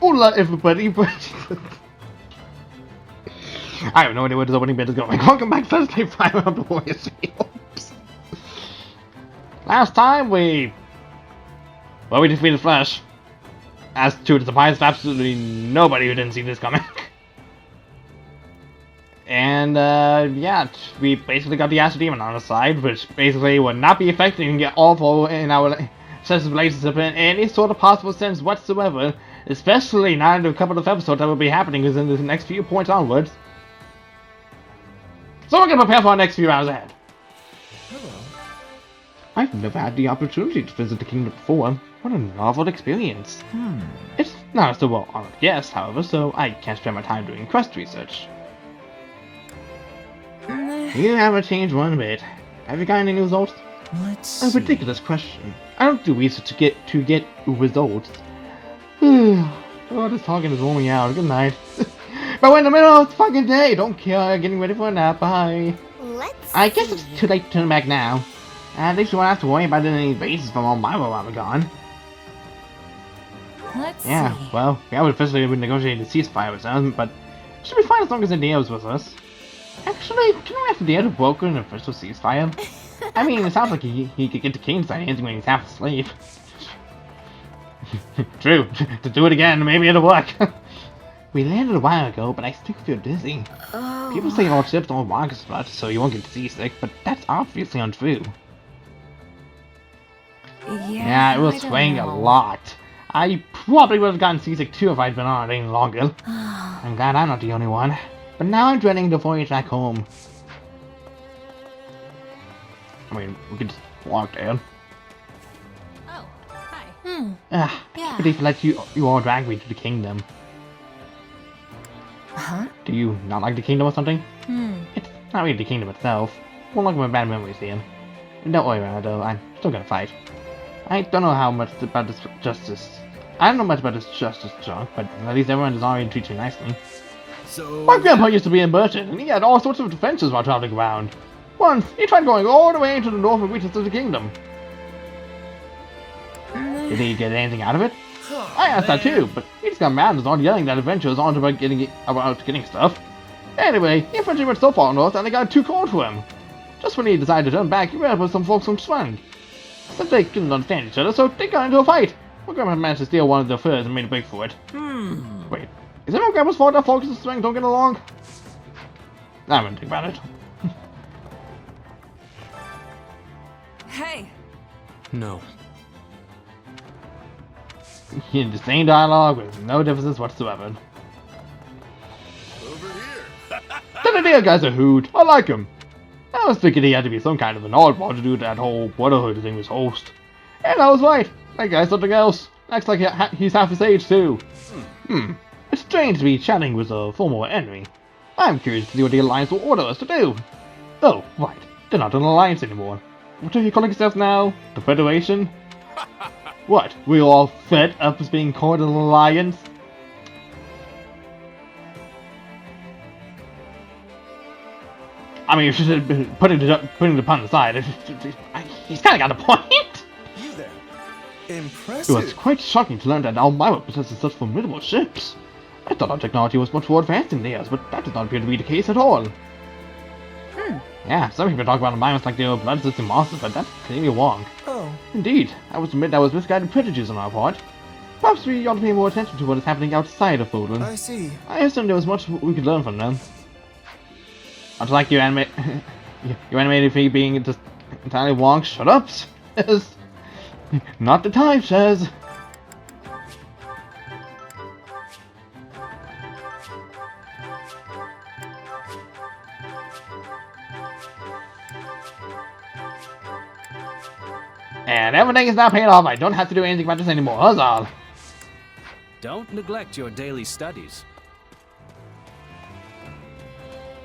Hola everybody, but I have no idea where this opening bit is going. Welcome back to Thursday 5 of the Warriors Fields. Last time we defeated Flash. As to the surprise of absolutely nobody who didn't see this coming. And yeah, we basically got the Astro Demon on our side, which basically would not be affecting awful in our sense of relationship in any sort of possible sense whatsoever. Especially not in a couple of episodes that will be happening within the next few points onwards. So we're gonna prepare for our next few hours ahead. Hello. I've never had the opportunity to visit the kingdom before. What a novel experience. It's not a so well-honored guest, however, so I can't spend my time doing quest research. You haven't changed one bit. Have you got any results? Let's see. A ridiculous question. I don't do research to get results. Oh, this talking is warming out. Good night. But we're in the middle of the fucking day. Don't care. Getting ready for a nap. Bye. I guess it's too late to turn back now. At least we won't have to worry about any bases from all my while we're gone. Let's see. Well, we haven't officially negotiated a ceasefire with them, but it should be fine as long as India is with us. Actually, can we have to dare to broker an official ceasefire? I mean, it sounds like he could get the king's side anything when he's half asleep. True. To do it again, maybe it'll work. We landed a while ago, but I still feel dizzy. Oh. People say all ships don't walk as much, so you won't get seasick, but that's obviously untrue. Yeah, it was swaying a lot. I probably would have gotten seasick too if I'd been on it any longer. I'm glad I'm not the only one. But now I'm dreading the voyage back home. I mean, we could just walk down. Oh, hi. Yeah. But if let you all drag me to the kingdom. Huh? Do you not like the kingdom or something? It's not really the kingdom itself. More like my bad memories here. Don't worry about it though, I'm still gonna fight. I don't know how much about this justice. I don't know much about this justice junk, but at least everyone is already treating you nicely. So My grandpa used to be a merchant, and he had all sorts of adventures while traveling around. Once, he tried going all the way into the north and reaches to the kingdom. Did he get anything out of it? I asked that too, but he just got mad and was on yelling that adventures aren't about getting stuff. Anyway, he eventually went so far north and it got too cold for him. Just when he decided to turn back, he ran up with some folks from Swang. Said they couldn't understand each other, so they got into a fight. My grandma managed to steal one of their furs and made a break for it. Wait, is it my grandma's fault that folks and Swang don't get along? I wouldn't think about it. Hey. No. In the same dialogue with no differences whatsoever. Over here. That idea guy's a hoot. I like him. I was thinking he had to be some kind of an oddball to do that whole brotherhood thing with host. And I was right. That guy's something else. Acts like he's half his age too. It's strange to be chatting with a former enemy. I'm curious to see what the Alliance will order us to do. Oh, right. They're not an alliance anymore. What are you calling yourself now? The Federation? What? We're all fed up as being called an alliance? I mean, you should have been putting the pun aside. He's kind of got a point. You there. It Impressive. was quite shocking to learn that Almira possesses such formidable ships. I thought our technology was much more advanced than theirs, but that does not appear to be the case at all. Yeah, some people talk about Almiras like they were bloodthirsty monsters, but that's clearly wrong. Oh. Indeed, I must admit that was misguided prejudice on our part. Perhaps we ought to pay more attention to what is happening outside of Foldland. I see. I assume there was much we could learn from them. Much like your anime, your animated feed being just entirely wrong. Shut up, says. Not the time, says. And everything is now paid off. I don't have to do anything about this anymore. Huzzah! Don't neglect your daily studies.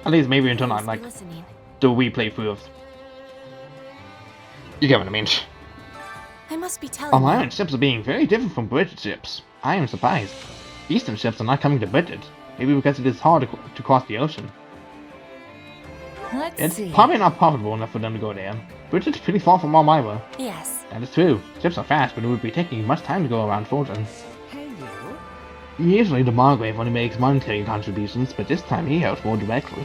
At least maybe until not like the replay through of. You get what I mean. I must be telling you. Alliance ships are being very different from British ships. I am surprised. Eastern ships are not coming to Britain. Maybe because it is hard to cross the ocean. Let's see. It's probably not profitable enough for them to go there. Britain is pretty far from Almira. Yes. That is true. Ships are fast, but it would be taking much time to go around Fulton. Hey, you. Usually the Margrave only makes monetary contributions, but this time he helped more directly.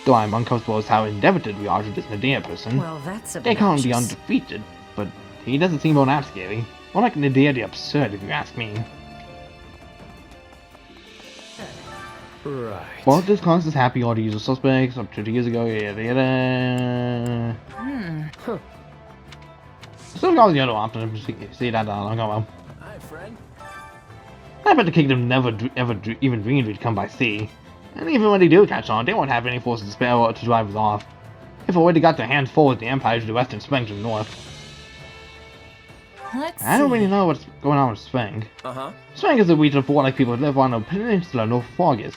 Though I'm uncomfortable with how indebted we are to this Nadir person. Well, that's They can't be obnoxious. undefeated, but he doesn't seem all that scary. More like Nadir the absurd, if you ask me. Right. Well, this class is happy all the usual suspects up to 2 years ago, yada. Still got the other option, see that long ago. Hi, friend. I bet the kingdom never even dreamed we'd come by sea. And even when they do catch on, they won't have any forces to spare to drive us off. If already got their hands full with the Empire to the west and Spring to the north. Let's I don't see. really know what's going on with Spring. Uh-huh. Spring is a region of warlike people who live on a peninsula north of Forgus.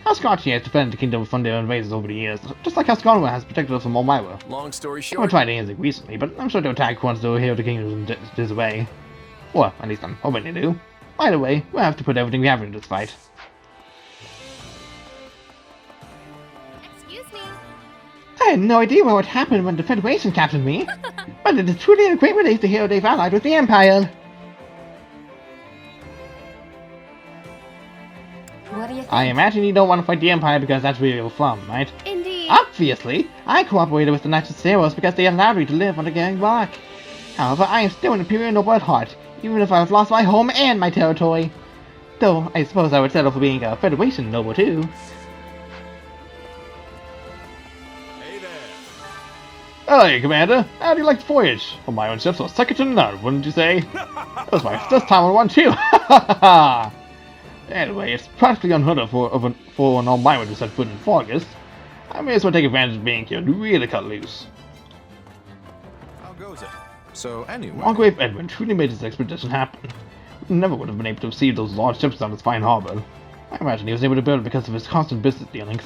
How Scotland has defended the kingdom from their invaders over the years, just like how Scotland has protected us from Elmira. Long story I haven't short, tried anything recently, but I'm sure they'll attack once they'll hear the kingdom is disarray. Or, at least I'm hoping they do. By the way, we'll have to put everything we have into this fight. Excuse me. I had no idea what happened when the Federation captured me, but it is truly a great relief to hear they've allied with the Empire. What do you think? I imagine you don't want to fight the Empire because that's where you're from, right? Indeed. Obviously, I cooperated with the Knights of Saros because they allowed me to live under Gang Rock. However, I am still an Imperial noble at heart, even if I've lost my home and my territory. Though, I suppose I would settle for being a Federation noble too. hey there. Hey, Commander, how do you like the voyage? Well, my own ships are second to none, wouldn't you say? That was my first time on one too. Anyway, it's practically unheard of for an Elmira to set foot in Forgus. I may as well take advantage of being here and really cut loose. How goes it? So anyway, Margrave Edwin truly made this expedition happen. We never would have been able to receive those large ships on this fine harbor. I imagine he was able to build it because of his constant business dealings.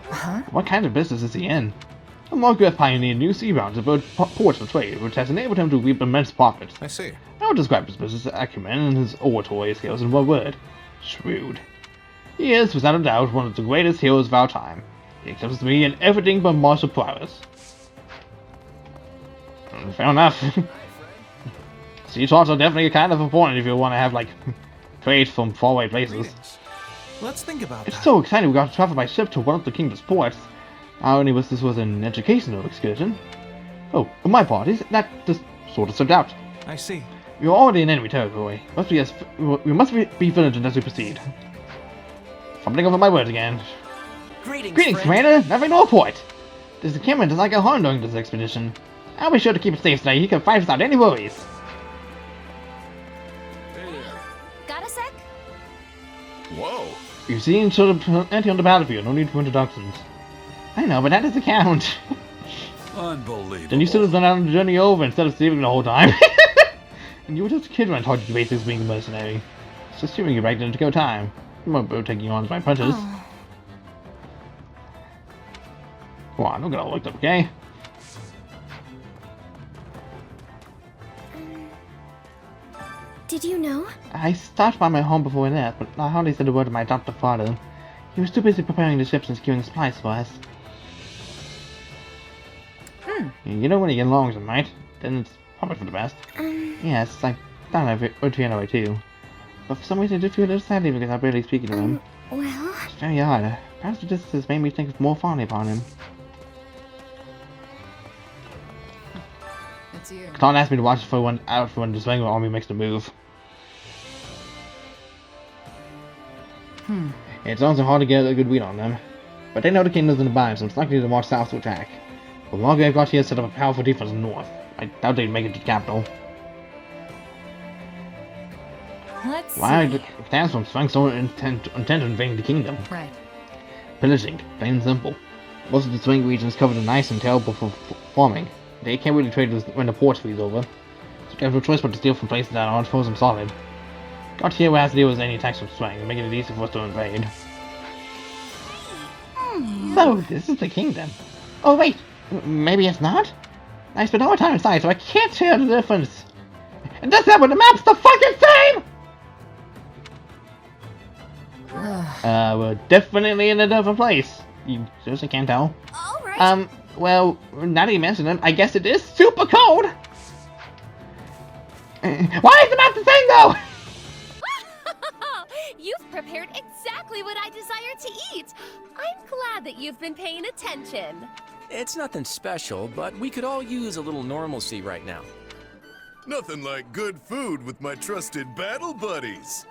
Huh? What kind of business is he in? The Margrave pioneered new sea routes to build ports for trade, which has enabled him to reap immense profits. I see. I would describe his business acumen and his oratory skills in one word: shrewd. He is, without a doubt, one of the greatest heroes of our time. He accepts me in everything but martial prowess. Fair enough. Sea charts are definitely kind of important if you want to have, like, trade from faraway places. Greetings. Let's think about It's that. so exciting we got to travel by ship to one of the kingdom's ports. Not only was this an educational excursion. Oh, on my part, that just sort of slipped out. I see. We are already in enemy territory. We must be vigilant as we proceed. Fumbling over my words again. Greetings, Commander! Nothing to report! This Cameron does not get harmed during this expedition. I'll be sure to keep it safe so that he can fight without any worries. Hey there. Got a sec? Whoa. You've seen sort of plenty on the battlefield, no need for introductions. I know, but that doesn't count. Unbelievable. Then you should have done that on the journey over instead of sleeping the whole time. And you were just a kid when I taught you the basics of being a mercenary. It's just assuming you back then to go time. You won't be taking on as my apprentice. Oh. Come on, don't get all looked up, okay? Did you know? I stopped by my home before that, but I hardly said a word to my adopted father. He was too busy preparing the ships and securing supplies for us. You know when you get along with them, right? Then it's probably for the best. Yes, I thought I would feel that way too. But for some reason I did feel a little sadly because I'm barely speaking to him. Well, It's very odd. Perhaps the distance has made me think more fondly upon him. It's you. Clown asked me to watch for when the Swanger army makes the move. It's also hard to get a good read on them. But they know the kingdom's in the bind, so it's likely to march south to attack. But Margrave got here to set up a powerful defense north. I doubt they'd make it to the capital. let's Why see. are the clans from Swank so intent to invading the kingdom? Right. Pillaging, plain and simple. Most of the swing region is covered in ice and terrible for farming. They can't really trade when the ports freeze over. So they have no choice but to steal from places that aren't frozen solid. Got here where has to deal with any attacks from swing and making it easy for us to invade. So, this is the kingdom. Oh wait, maybe it's not? I spent all my time inside, so I can't tell the difference. And that's not what the map's the fucking same! We're definitely in a different place. You seriously can't tell? All right. Well, now that you mention it, I guess it is super cold! Why is the map the same though? You've prepared exactly what I desire to eat. I'm glad that you've been paying attention. It's nothing special, but we could all use a little normalcy right now. Nothing like good food with my trusted battle buddies.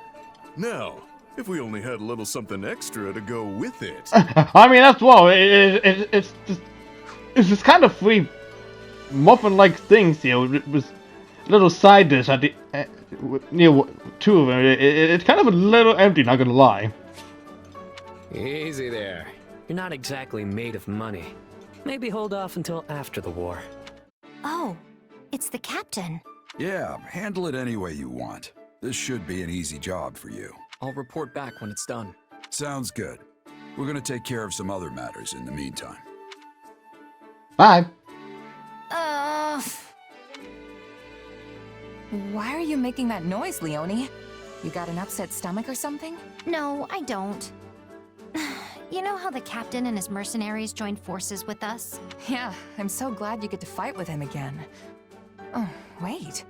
Now, if we only had a little something extra to go with it. I mean, that's well. It's just kind of free muffin-like things here with little side dish at the two of them. It's kind of a little empty, not gonna lie. Easy there. You're not exactly made of money. Maybe hold off until after the war. Oh, it's the captain. Yeah, handle it any way you want. This should be an easy job for you. I'll report back when it's done. Sounds good. We're gonna take care of some other matters in the meantime. Bye. Why are you making that noise, Leonie? You got an upset stomach or something? No, I don't. You know how the captain and his mercenaries joined forces with us? Yeah, I'm so glad you get to fight with him again. Oh, wait.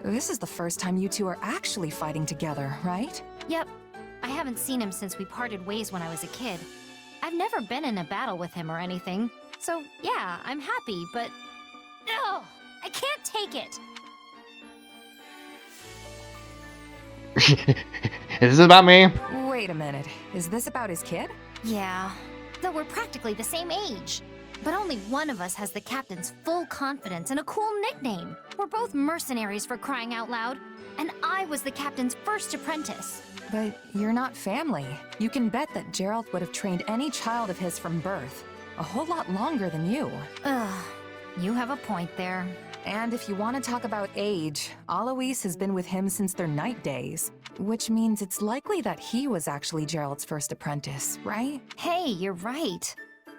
This is the first time you two are actually fighting together, right? Yep. I haven't seen him since we parted ways when I was a kid. I've never been in a battle with him or anything. So, yeah, I'm happy, but... No! I can't take it! Is this about me? Wait a minute. Is this about his kid? Yeah, though we're practically the same age. But only one of us has the captain's full confidence and a cool nickname. We're both mercenaries for crying out loud. And I was the captain's first apprentice. But you're not family. You can bet that Gerald would have trained any child of his from birth. A whole lot longer than you. Ugh, you have a point there. And if you want to talk about age, Alois has been with him since their night days. Which means it's likely that he was actually Gerald's first apprentice, right? Hey, you're right.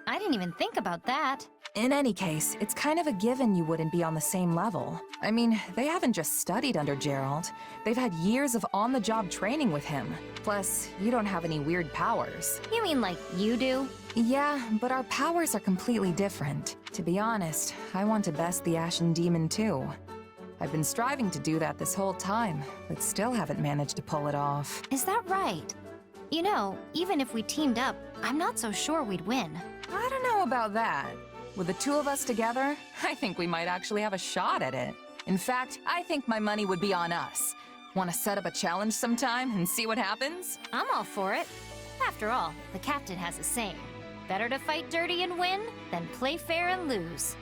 I didn't even think about that. In any case, it's kind of a given you wouldn't be on the same level. I mean, they haven't just studied under Gerald. They've had years of on-the-job training with him. Plus, you don't have any weird powers. You mean like you do? Yeah, but our powers are completely different. To be honest, I want to best the Ashen Demon too. I've been striving to do that this whole time, but still haven't managed to pull it off. Is that right? You know, even if we teamed up, I'm not so sure we'd win. I don't know about that. With the two of us together, I think we might actually have a shot at it. In fact, I think my money would be on us. Want to set up a challenge sometime and see what happens? I'm all for it. After all, the captain has a saying. Better to fight dirty and win than play fair and lose.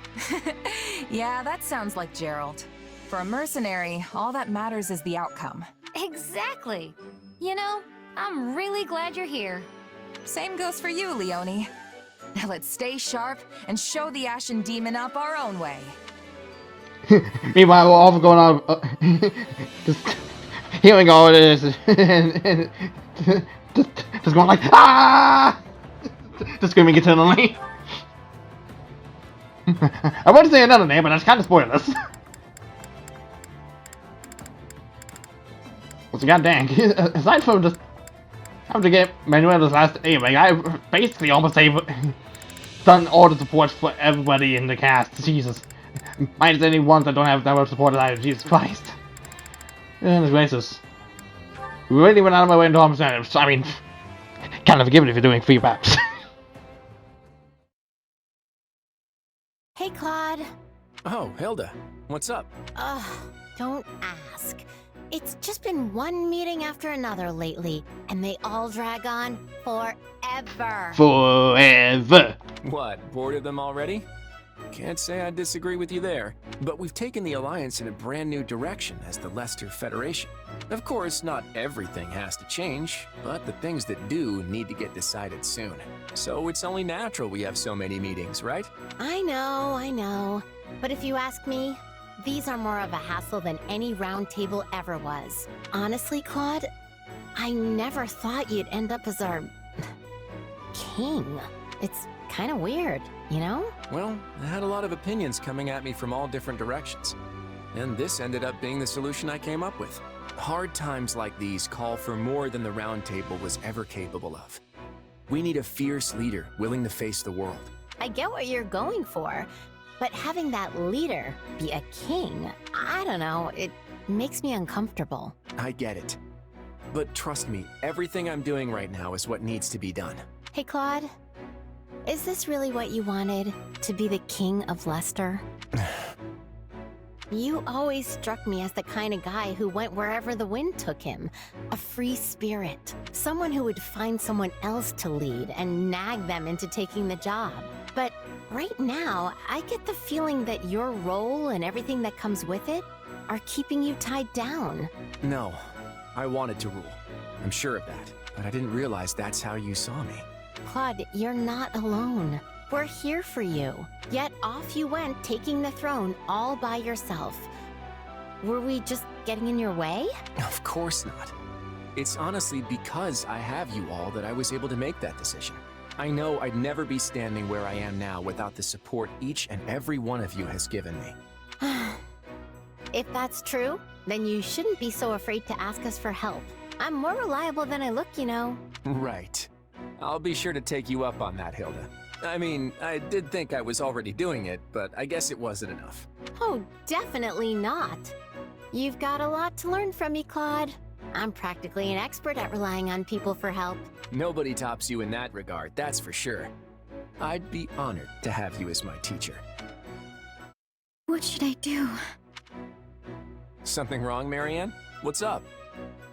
Yeah, that sounds like Gerald. For a mercenary, all that matters is the outcome. Exactly. You know, I'm really glad you're here. Same goes for you, Leonie. Now let's stay sharp and show the Ashen Demon up our own way. Meanwhile, we're all going on, just hearing all of this, and just going like, ah! Just screaming eternally. I want to say another name, but that's kind of spoilers. So god dang, aside from just having to get Manuela's last aim, I basically almost done all the support for everybody in the cast. Jesus. Minus any ones that don't have that much support as I do. Jesus Christ. Goodness gracious. Really went out of my way into incentives. I mean, kind of forgiven if you're doing free maps. Hey, Claude. Oh, Hilda. What's up? Ugh, don't ask. It's just been one meeting after another lately, and they all drag on forever. Forever. What, bored of them already? Can't say I disagree with you there, but we've taken the Alliance in a brand new direction as the Leicester Federation. Of course, not everything has to change, but the things that do need to get decided soon. So it's only natural we have so many meetings, right? I know. But if you ask me, these are more of a hassle than any round table ever was. Honestly, Claude, I never thought you'd end up as our... king. It's kind of weird, you know? Well, I had a lot of opinions coming at me from all different directions. And this ended up being the solution I came up with. Hard times like these call for more than the Round Table was ever capable of. We need a fierce leader willing to face the world. I get what you're going for, but having that leader be a king, I don't know, it makes me uncomfortable. I get it. But trust me, everything I'm doing right now is what needs to be done. Hey, Claude. Is this really what you wanted? To be the king of Lester? You always struck me as the kind of guy who went wherever the wind took him. A free spirit. Someone who would find someone else to lead and nag them into taking the job. But right now, I get the feeling that your role and everything that comes with it are keeping you tied down. No, I wanted to rule. I'm sure of that. But I didn't realize that's how you saw me. Claude, you're not alone. We're here for you. Yet off you went, taking the throne all by yourself. Were we just getting in your way? Of course not. It's honestly because I have you all that I was able to make that decision. I know I'd never be standing where I am now without the support each and every one of you has given me. If that's true, then you shouldn't be so afraid to ask us for help. I'm more reliable than I look, you know. Right. I'll be sure to take you up on that, Hilda. I mean, I did think I was already doing it, but I guess it wasn't enough. Oh, definitely not. You've got a lot to learn from me, Claude. I'm practically an expert at relying on people for help. Nobody tops you in that regard, that's for sure. I'd be honored to have you as my teacher. What should I do? Something wrong, Marianne? What's up?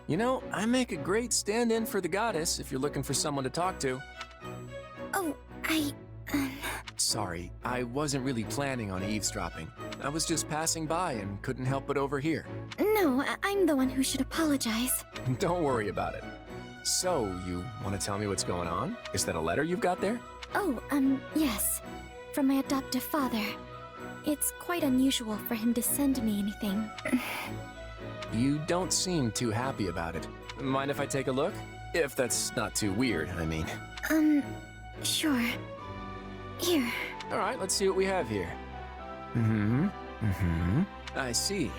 You know, I make a great stand-in for the goddess if you're looking for someone to talk to. Oh, Sorry, I wasn't really planning on eavesdropping. I was just passing by and couldn't help but overhear. No, I'm the one who should apologize. Don't worry about it. So, you want to tell me what's going on? Is that a letter you've got there? Oh, yes. From my adoptive father. It's quite unusual for him to send me anything. You don't seem too happy about it. Mind if I take a look? If that's not too weird, I mean. Sure. Here. Alright, let's see what we have here. I see.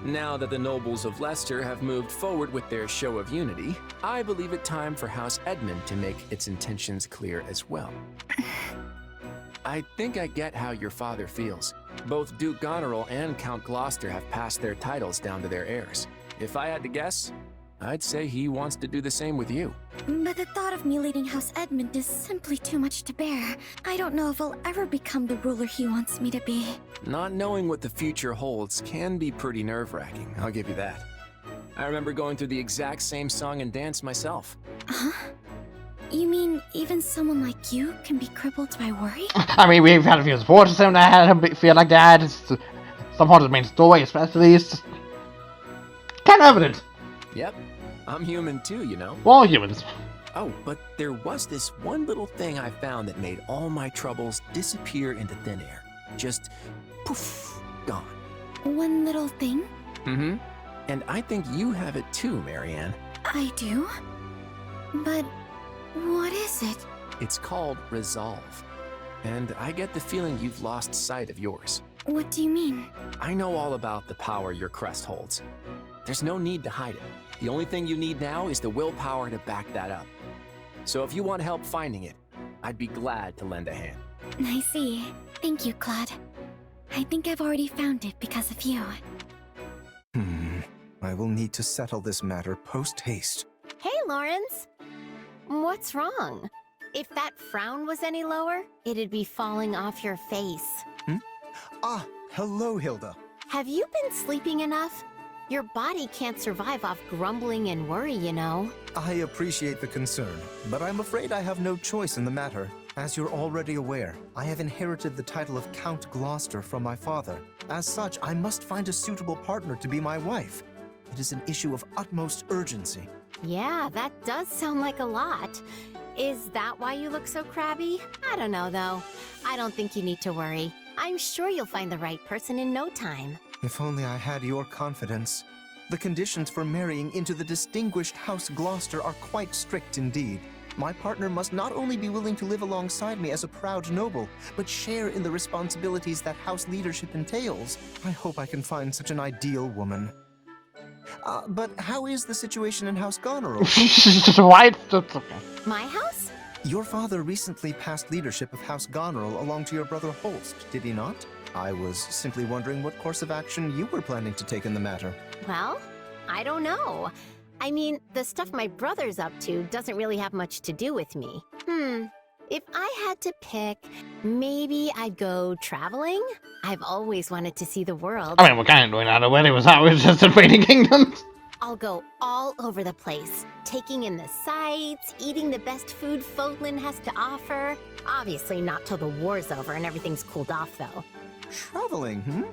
Now that the nobles of Leicester have moved forward with their show of unity, I believe it time for House Edmund to make its intentions clear as well. I think I get how your father feels. Both Duke Goneril and Count Gloucester have passed their titles down to their heirs. If I had to guess, I'd say he wants to do the same with you. But the thought of me leading House Edmund is simply too much to bear. I don't know if I'll ever become the ruler he wants me to be. Not knowing what the future holds can be pretty nerve-wracking, I'll give you that. I remember going through the exact same song and dance myself. Huh? You mean even someone like you can be crippled by worry? I mean, we've had a few supporters that had him feel like that. Some part of the main story, especially, it's kind of evident. Yep, I'm human too, you know. We're all humans. Oh, but there was this one little thing I found that made all my troubles disappear into thin air. Just poof, gone. One little thing? And I think you have it too, Marianne. I do? But what is it? It's called resolve. And I get the feeling you've lost sight of yours. What do you mean? I know all about the power your crest holds. There's no need to hide it. The only thing you need now is the willpower to back that up. So if you want help finding it, I'd be glad to lend a hand. I see. Thank you, Claude. I think I've already found it because of you. I will need to settle this matter post-haste. Hey, Lawrence. What's wrong? If that frown was any lower, it'd be falling off your face. Ah, hello, Hilda. Have you been sleeping enough? Your body can't survive off grumbling and worry, you know. I appreciate the concern, but I'm afraid I have no choice in the matter. As you're already aware, I have inherited the title of Count Gloucester from my father. As such, I must find a suitable partner to be my wife. It is an issue of utmost urgency. Yeah, that does sound like a lot. Is that why you look so crabby? I don't know, though. I don't think you need to worry. I'm sure you'll find the right person in no time. If only I had your confidence. The conditions for marrying into the distinguished House Gloucester are quite strict indeed. My partner must not only be willing to live alongside me as a proud noble, but share in the responsibilities that house leadership entails. I hope I can find such an ideal woman. But how is the situation in House Goneril? Right? That's okay. My house? Your father recently passed leadership of House Goneril along to your brother Holst, did he not? I was simply wondering what course of action you were planning to take in the matter. Well, I don't know. I mean, the stuff my brother's up to doesn't really have much to do with me. If I had to pick, maybe I'd go traveling? I've always wanted to see the world. I mean, we're kind of doing that already. Was that we're just invading kingdoms? I'll go all over the place, taking in the sights, eating the best food Fodlan has to offer. Obviously not till the war's over and everything's cooled off, though. Traveling,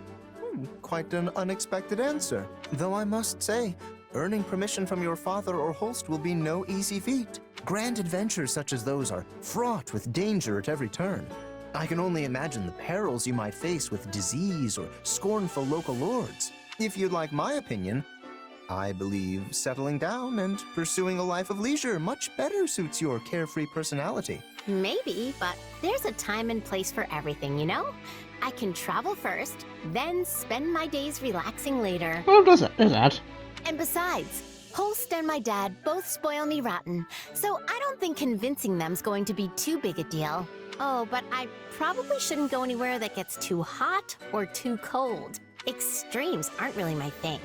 Quite an unexpected answer. Though I must say, earning permission from your father or host will be no easy feat. Grand adventures such as those are fraught with danger at every turn. I can only imagine the perils you might face with disease or scornful local lords. If you'd like my opinion, I believe settling down and pursuing a life of leisure much better suits your carefree personality. Maybe, but there's a time and place for everything, you know? I can travel first, then spend my days relaxing later. Well, there's that. And besides, Holst and my dad both spoil me rotten, so I don't think convincing them's going to be too big a deal. Oh, but I probably shouldn't go anywhere that gets too hot or too cold. Extremes aren't really my thing.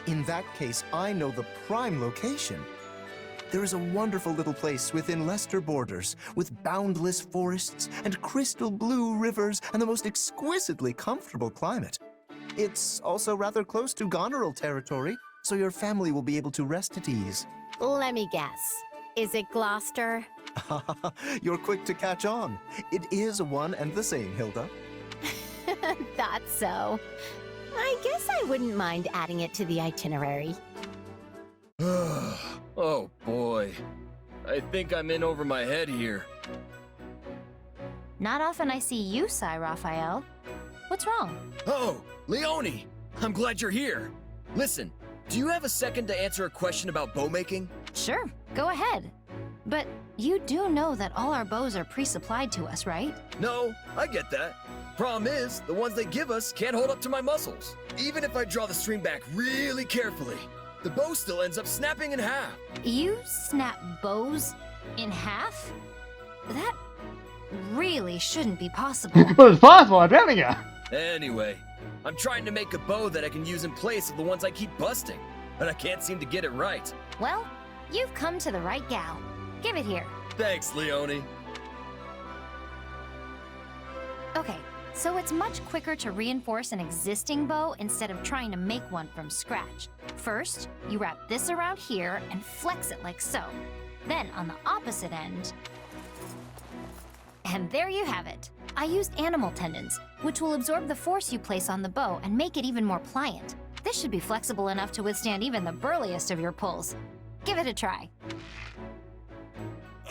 In that case, I know the prime location. There is a wonderful little place within Leicester borders, with boundless forests and crystal blue rivers and the most exquisitely comfortable climate. It's also rather close to Goneril territory, so your family will be able to rest at ease. Let me guess. Is it Gloucester? You're quick to catch on. It is one and the same, Hilda. Thought so. I guess I wouldn't mind adding it to the itinerary. Oh boy. I think I'm in over my head here. Not often I see you sigh, Raphael. What's wrong? Oh, Leone! I'm glad you're here. Listen, do you have a second to answer a question about bow making? Sure, go ahead. But you do know that all our bows are pre-supplied to us, right? No, I get that. Problem is, the ones they give us can't hold up to my muscles. Even if I draw the string back really carefully, the bow still ends up snapping in half. You snap bows in half? That really shouldn't be possible. But it's possible, I'm telling you. Anyway, I'm trying to make a bow that I can use in place of the ones I keep busting, but I can't seem to get it right. Well, you've come to the right gal. Give it here. Thanks, Leone. Okay, so it's much quicker to reinforce an existing bow instead of trying to make one from scratch. First, you wrap this around here and flex it like so. Then on the opposite end, and there you have it. I used animal tendons, which will absorb the force you place on the bow and make it even more pliant. This should be flexible enough to withstand even the burliest of your pulls. Give it a try.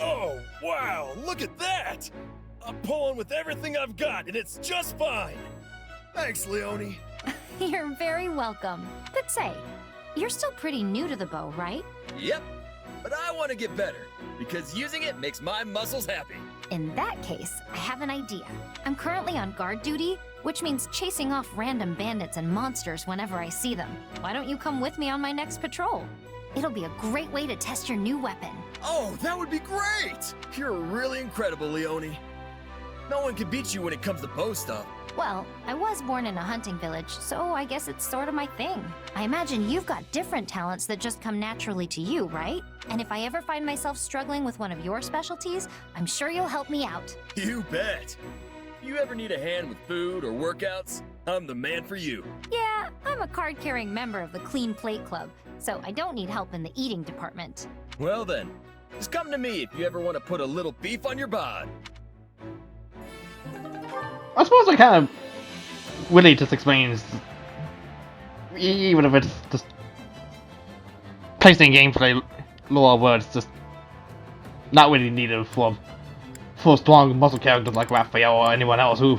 Oh, wow, look at that! I'm pulling with everything I've got, and it's just fine! Thanks, Leone. You're very welcome. But say, you're still pretty new to the bow, right? Yep, but I want to get better, because using it makes my muscles happy. In that case, I have an idea. I'm currently on guard duty, which means chasing off random bandits and monsters whenever I see them. Why don't you come with me on my next patrol? It'll be a great way to test your new weapon. Oh, that would be great! You're really incredible, Leone. No one can beat you when it comes to bow stuff. Well, I was born in a hunting village, so I guess it's sort of my thing. I imagine you've got different talents that just come naturally to you, right? And if I ever find myself struggling with one of your specialties, I'm sure you'll help me out. You bet! If you ever need a hand with food or workouts, I'm the man for you. Yeah, I'm a card-carrying member of the Clean Plate Club, so I don't need help in the eating department. Well then, just come to me if you ever want to put a little beef on your bod. I suppose I kind of really just explains, even if it's just placing gameplay lore words, just not really needed for strong muscle characters like Raphael or anyone else who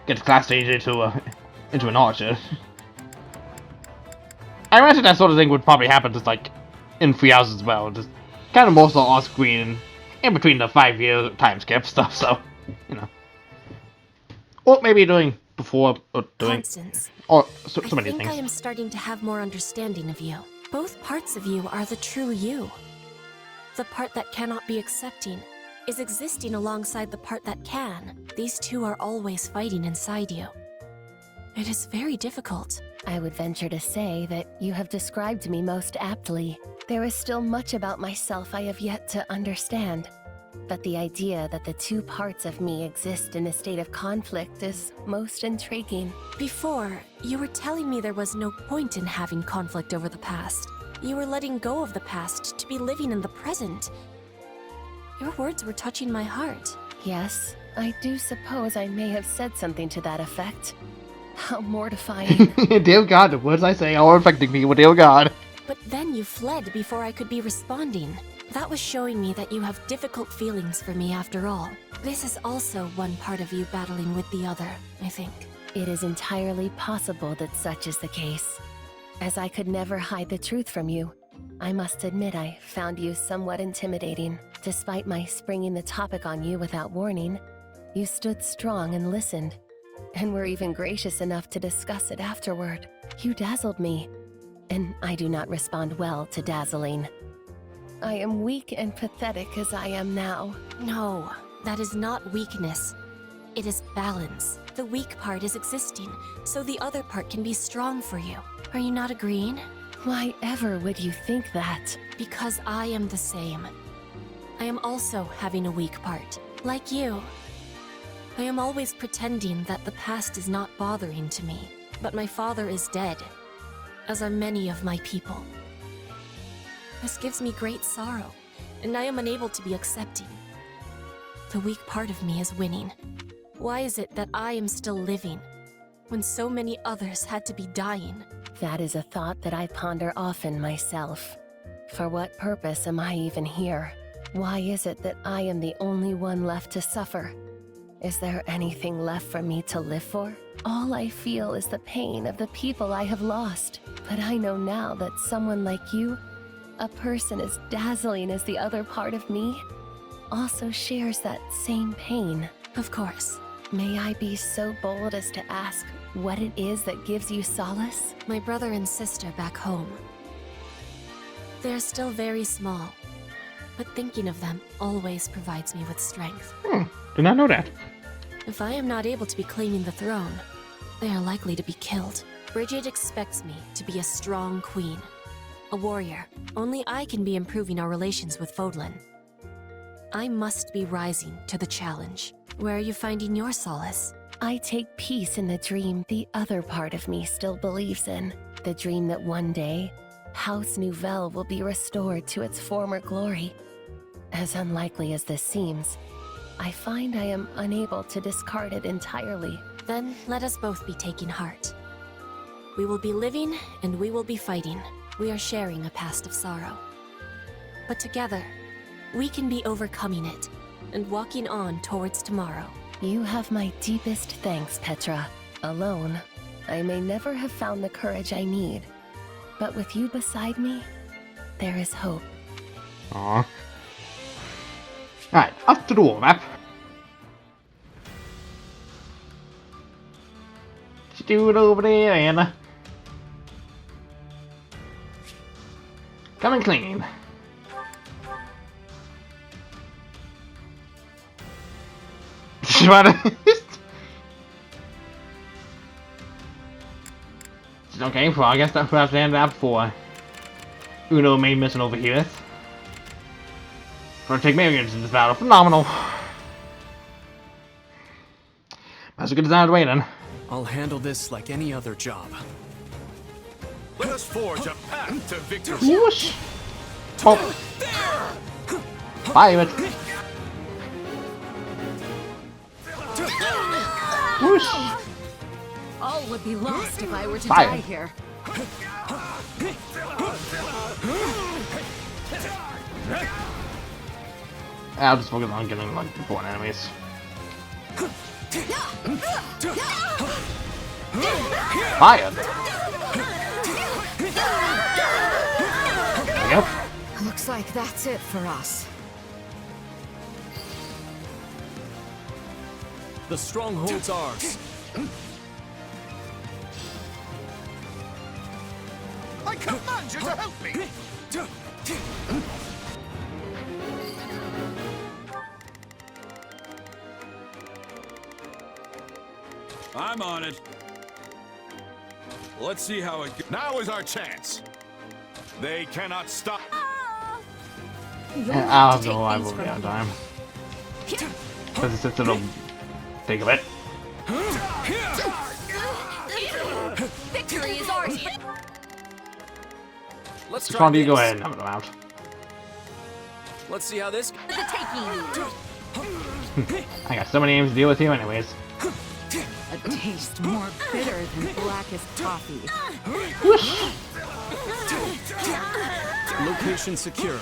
gets class changed into an archer. I imagine that sort of thing would probably happen just like in 3 hours as well, just kind of more so off screen in between the 5-year time skip stuff. So you know. Or maybe doing before or doing. Constance, or so many I think things. I am starting to have more understanding of you. Both parts of you are the true you. The part that cannot be accepting is existing alongside the part that can. These two are always fighting inside you. It is very difficult. I would venture to say that you have described me most aptly. There is still much about myself I have yet to understand. But the idea that the two parts of me exist in a state of conflict is most intriguing. Before, you were telling me there was no point in having conflict over the past. You were letting go of the past to be living in the present. Your words were touching my heart. Yes, I do suppose I may have said something to that effect. How mortifying. Dear God, the words I say are affecting me, dear God. But then you fled before I could be responding. That was showing me that you have difficult feelings for me after all. This is also one part of you battling with the other, I think. It is entirely possible that such is the case. As I could never hide the truth from you, I must admit I found you somewhat intimidating. Despite my springing the topic on you without warning, you stood strong and listened, and were even gracious enough to discuss it afterward. You dazzled me, and I do not respond well to dazzling. I am weak and pathetic as I am now. No, that is not weakness. It is balance. The weak part is existing, so the other part can be strong for you. Are you not agreeing? Why ever would you think that? Because I am the same. I am also having a weak part, like you. I am always pretending that the past is not bothering to me, but my father is dead, as are many of my people. This gives me great sorrow, and I am unable to be accepting. The weak part of me is winning. Why is it that I am still living, when so many others had to be dying? That is a thought that I ponder often myself. For what purpose am I even here? Why is it that I am the only one left to suffer? Is there anything left for me to live for? All I feel is the pain of the people I have lost. But I know now that someone like you, a person as dazzling as the other part of me, also shares that same pain. Of course. May I be so bold as to ask what it is that gives you solace? My brother and sister back home. They are still very small, but thinking of them always provides me with strength. Did not know that. If I am not able to be claiming the throne, they are likely to be killed. Bridget expects me to be a strong queen, a warrior. Only I can be improving our relations with Fodlan. I must be rising to the challenge. Where are you finding your solace? I take peace in the dream the other part of me still believes in. The dream that one day, House Nouvelle will be restored to its former glory. As unlikely as this seems, I find I am unable to discard it entirely. Then let us both be taking heart. We will be living and we will be fighting. We are sharing a past of sorrow. But together, we can be overcoming it and walking on towards tomorrow. You have my deepest thanks, Petra. Alone, I may never have found the courage I need. But with you beside me, there is hope. Aww. Alright, up to the war map. Just do it over there, Anna. Coming clean. Okay, well I guess that's where I have to end up for Uno main mission over here. Gonna take millions in this battle. Phenomenal. That's a good design way then. I'll handle this like any other job. Let us forge a path to victory. Whoosh! Oh. Fire it. Whoosh! All would be lost if I were to Fire. die here. I'll just focus on killing like important enemies. Fire! Yep. Looks like that's it for us. The stronghold's ours. I command you to help me! I'm on it. Let's see how it goes. Now is our chance. They cannot stop. I'll have no idea will be on time. Because it's just a little take a bit. Victory is ours. Let's Just try want you to go this. ahead and have them out. Let's see how this. The taking. I got so many names to deal with you anyways. A taste more bitter than blackest coffee. Location secure.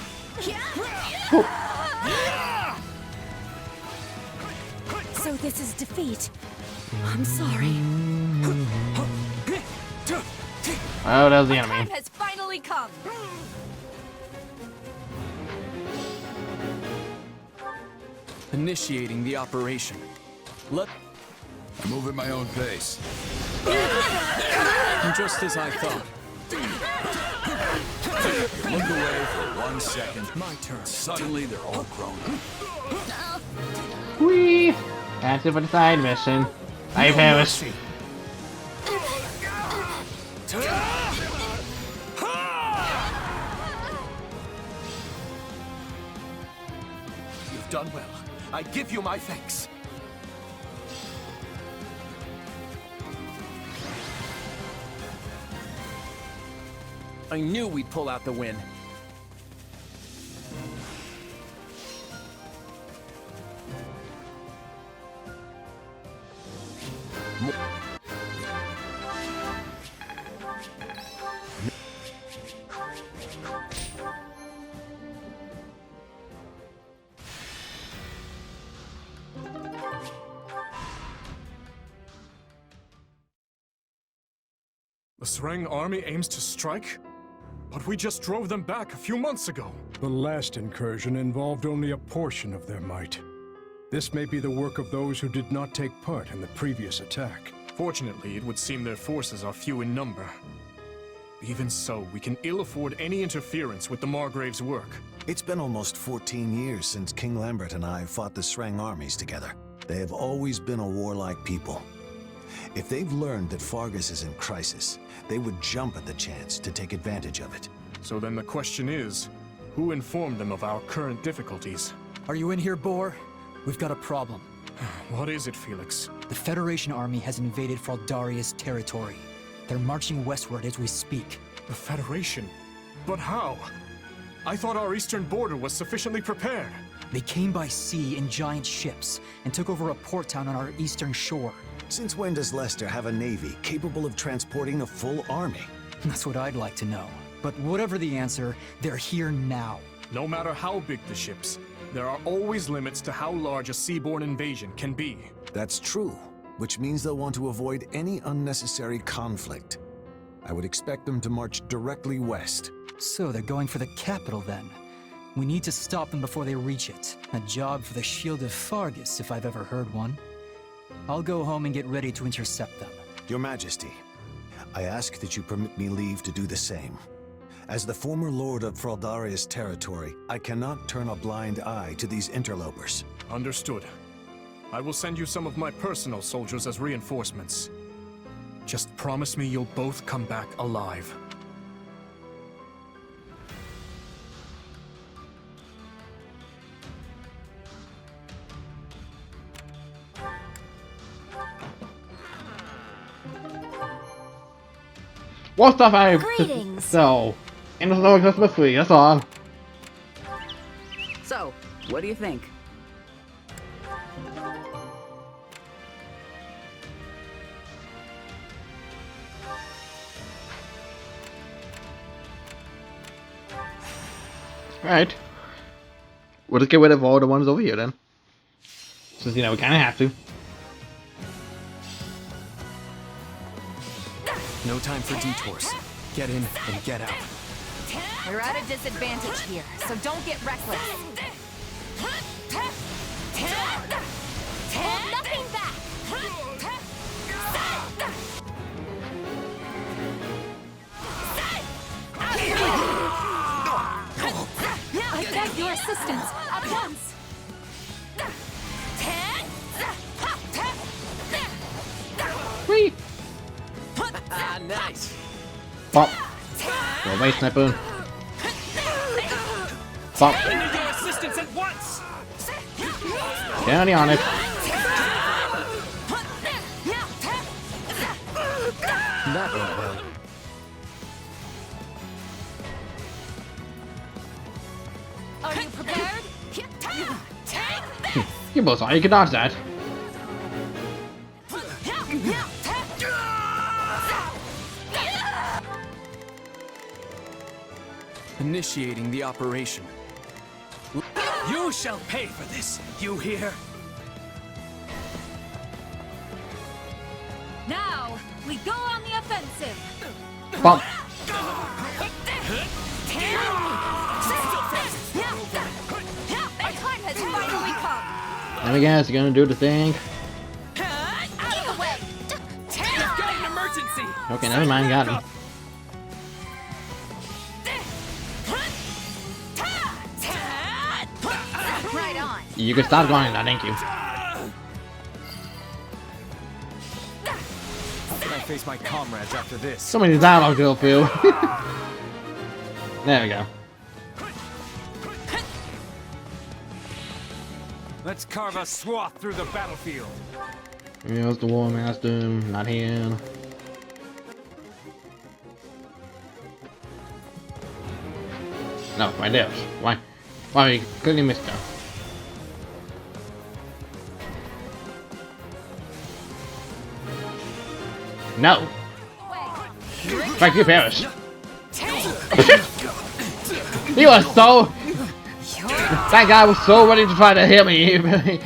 So this is defeat. I'm sorry. Oh, that was the Time enemy. has finally come. Initiating the operation. Let. I move at my own pace. Just as I thought. Look away for 1 second. My turn. Suddenly, they're all grown up. Whee! That's it for the side mission. I perish. You've done well. I give you my thanks. I knew we'd pull out the win. The Sreng army aims to strike? But we just drove them back a few months ago. The last incursion involved only a portion of their might. This may be the work of those who did not take part in the previous attack. Fortunately, it would seem their forces are few in number. Even so, we can ill afford any interference with the Margrave's work. It's been almost 14 years since King Lambert and I fought the Sreng armies together. They have always been a warlike people. If they've learned that Fargus is in crisis, they would jump at the chance to take advantage of it. So then the question is, who informed them of our current difficulties? Are you in here, Boar? We've got a problem. What is it, Felix? The Federation army has invaded Fraldaria's territory. They're marching westward as we speak. The Federation? But how? I thought our eastern border was sufficiently prepared. They came by sea in giant ships and took over a port town on our eastern shore. Since when does Leicester have a navy capable of transporting a full army? That's what I'd like to know. But whatever the answer, they're here now. No matter how big the ships, there are always limits to how large a seaborne invasion can be. That's true, which means they'll want to avoid any unnecessary conflict. I would expect them to march directly west. So they're going for the capital then. We need to stop them before they reach it. A job for the Shield of Fargus, if I've ever heard one. I'll go home and get ready to intercept them. Your Majesty, I ask that you permit me leave to do the same. As the former Lord of Fraldaria's territory, I cannot turn a blind eye to these interlopers. Understood. I will send you some of my personal soldiers as reinforcements. Just promise me you'll both come back alive. What stuff I have Greetings. so in the snow Christmas tree, that's all. So, what do you think? Right. We'll just get rid of all the ones over here then. Since, you know, we kind of have to. No time for detours. Get in and get out. We're at a disadvantage here, so don't get reckless. Hold nothing back! I beg your assistance at once. nice. Pop. Go away, Sniper. Pop. I need your assistance at once. Down on it. That went well. Are you prepared? You both are. You can dodge that. Initiating the operation. You shall pay for this, you hear? Now, we go on the offensive. Pop. Our time has finally come. There we go. It's gonna do the thing. Out of the way. We've got an emergency. Okay, never mind. Got him. Right on. You can stop going now. Thank you. How can I face my comrades after this? So many dialogue to go through. There we go. Let's carve a swath through the battlefield. Here's the War Master. Not here. No, right there. Why are you clearly missed her? No. Back to you, Paris. He was so. That guy was so ready to try to hit me.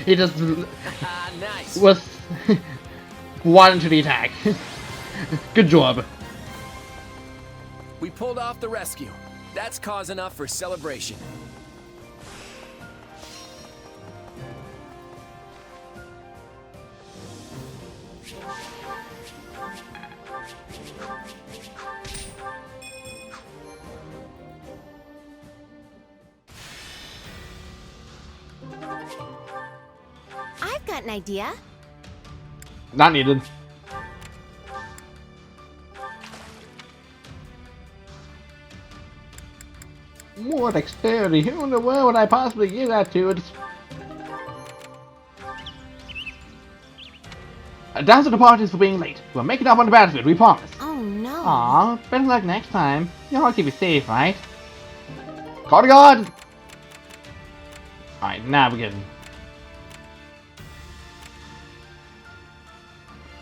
He just Nice. was wanting to the attack. Good job. We pulled off the rescue. That's cause enough for celebration. I've got an idea. Not needed. More dexterity. Who in the world would I possibly give that to? It's... Down to the parties for being late. We'll make it up on the battlefield, we promise. Oh no. Aw, better luck next time. You'll all keep it safe, right? Call to God! Alright, now we're getting...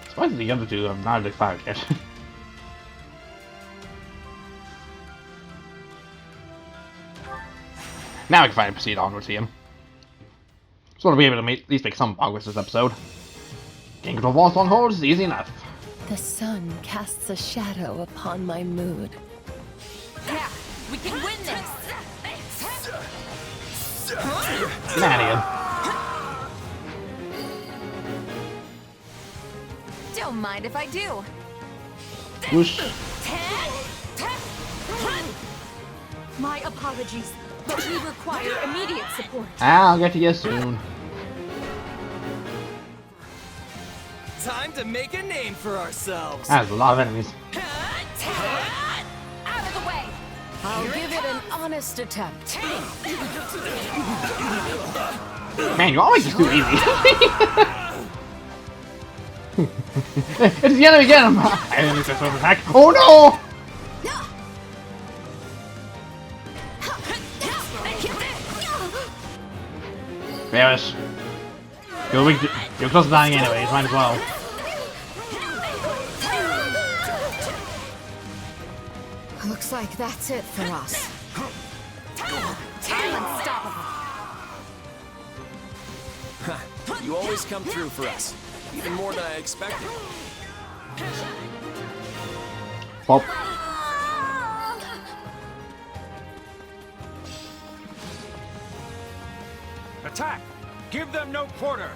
Surprised the other two have not expired yet. Now we can finally proceed onwards here. Just want to be able to at least make some progress this episode. Gain control of all strongholds is easy enough. The sun casts a shadow upon my mood. Yeah, we can win this. Man, Don't mind if I do. whoosh. My apologies, but we require immediate support. I'll get to you soon. Time to make a name for ourselves. There's a lot of enemies. Out of the way. I'll give it an honest attempt. Man, you always just too easy. It's the enemy again! I didn't need to sort of attack. Oh no! Varys. You're close to dying anyways, might as well. Looks like that's it for us. Unstoppable. You always come through for us. Even more than I expected. Pop. Attack! Give them no quarter!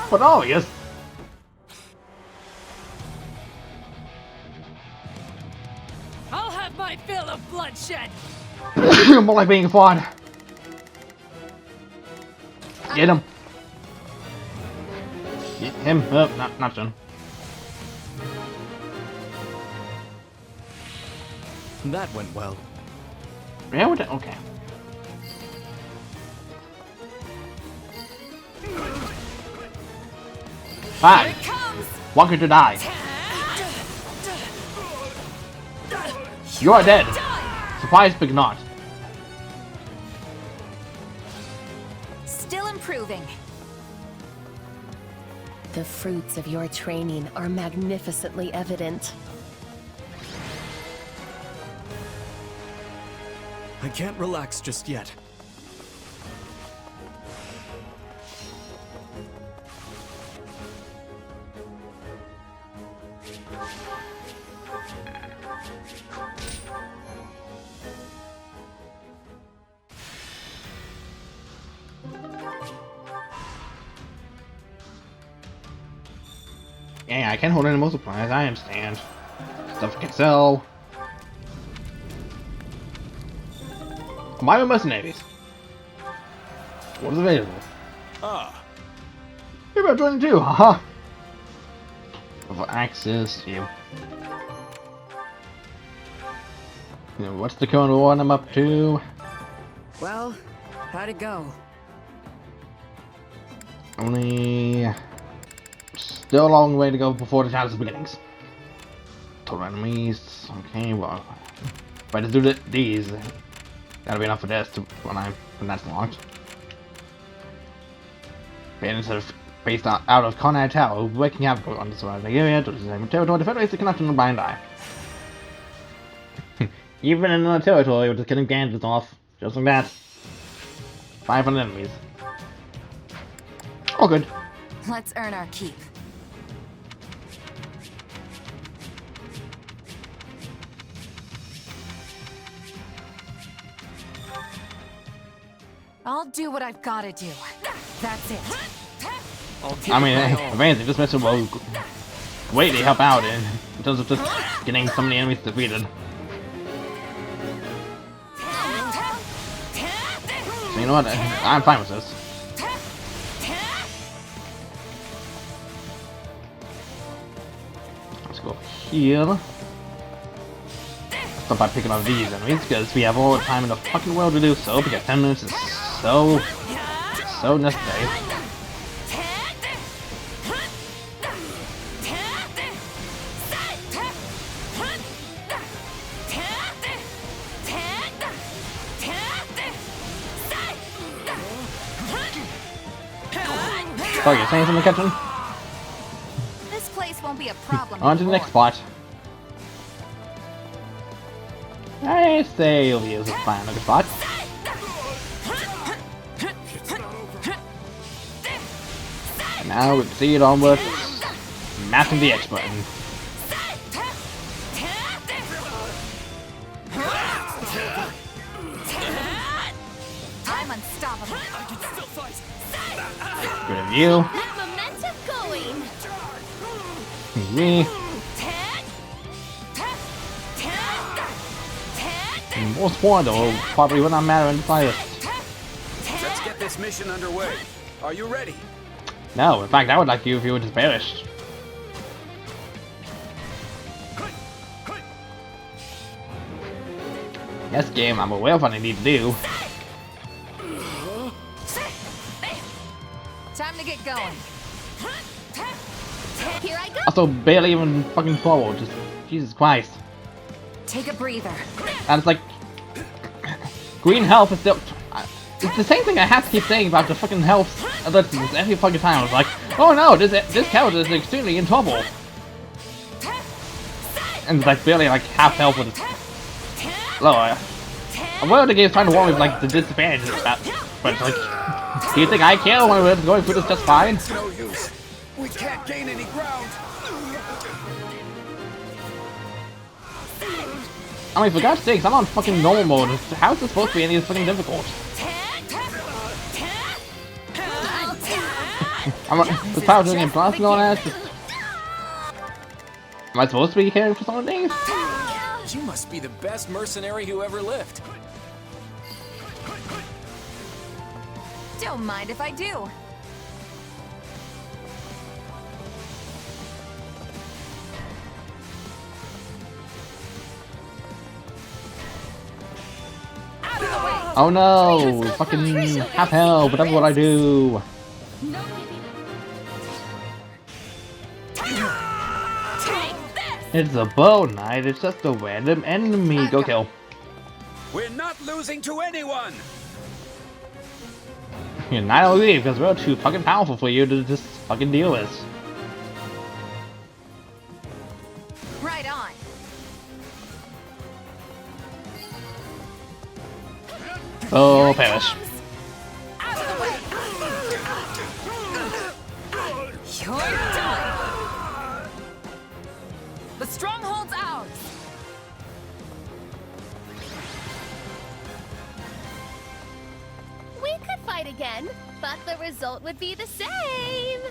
But oh, yes. I'll have my fill of bloodshed. More like being fought. Get him. Him? Oh, not Jun. That went well. Yeah, okay. Fine. Want her to die. You are dead. Surprise, but not. Still improving. The fruits of your training are magnificently evident. I can't relax just yet. Yeah, I can't hold any more supplies, I understand. Stuff I can sell. Combine with mercenaries. What is available? Ah. Maybe I'm joining too, haha. For access to you. What's the current one I'm up to? Well, how'd it go? Only... Still a long way to go before the challenge beginnings. Total enemies. Okay, well... If I just do these, that'll be enough for this when that's locked. But instead of based out of Conrad Tower, waking up on the surrounding area to the same territory, the Federation connected in a blind eye. Even in another territory, we're just killing bandits off. Just like that. 500 enemies. All good. Let's earn our keep. I'll do what I've gotta do. That's it. I mean, advantage, this mission will greatly help out in terms of just getting so many enemies defeated. So you know what? I'm fine with this. Let's go here. Start by picking up these enemies because we have all the time in the fucking world to do so, because 10 minutes is so necessary. Oh, you're saying something, Captain? This place won't be a problem. On to the next spot. I say over here is a fine looking spot. And now we proceed onward, mashing the X button. I'm unstoppable. Good of you. Momentum going. Me. Most point though, probably would not matter in the slightest. Let's get this mission underway. Are you ready? No, in fact, I would like you if you were just perished. Yes, game, I'm aware of what I need to do. Time to get going. Here I go. Also, barely even fucking forward. Just Jesus Christ. Take a breather. And it's like green health is still. It's the same thing I have to keep saying about the fucking health alerts every fucking time. I was like, oh no, this character is extremely in trouble. And it's like barely like half health with its lower. I'm aware the game's trying to warn me of like the disadvantage of that, but it's like, do you think I care when we're going through this just fine? It's no use. We can't gain any ground. I mean, for God's sakes, I'm on fucking normal mode. How is this supposed to be any fucking difficult? I'm the power doing a blast and all that. Am I supposed to be caring for some of these? You must be the best mercenary who ever lived. Don't mind if I do. Oh no! Fucking half hell, but that's what I do. It's a bow knight, it's just a random enemy. Go kill. We're not losing to anyone! You're not gonna leave because we're too fucking powerful for you to just fucking deal with. Right on. Oh, perish. You're done. The stronghold's ours. We could fight again, but the result would be the same.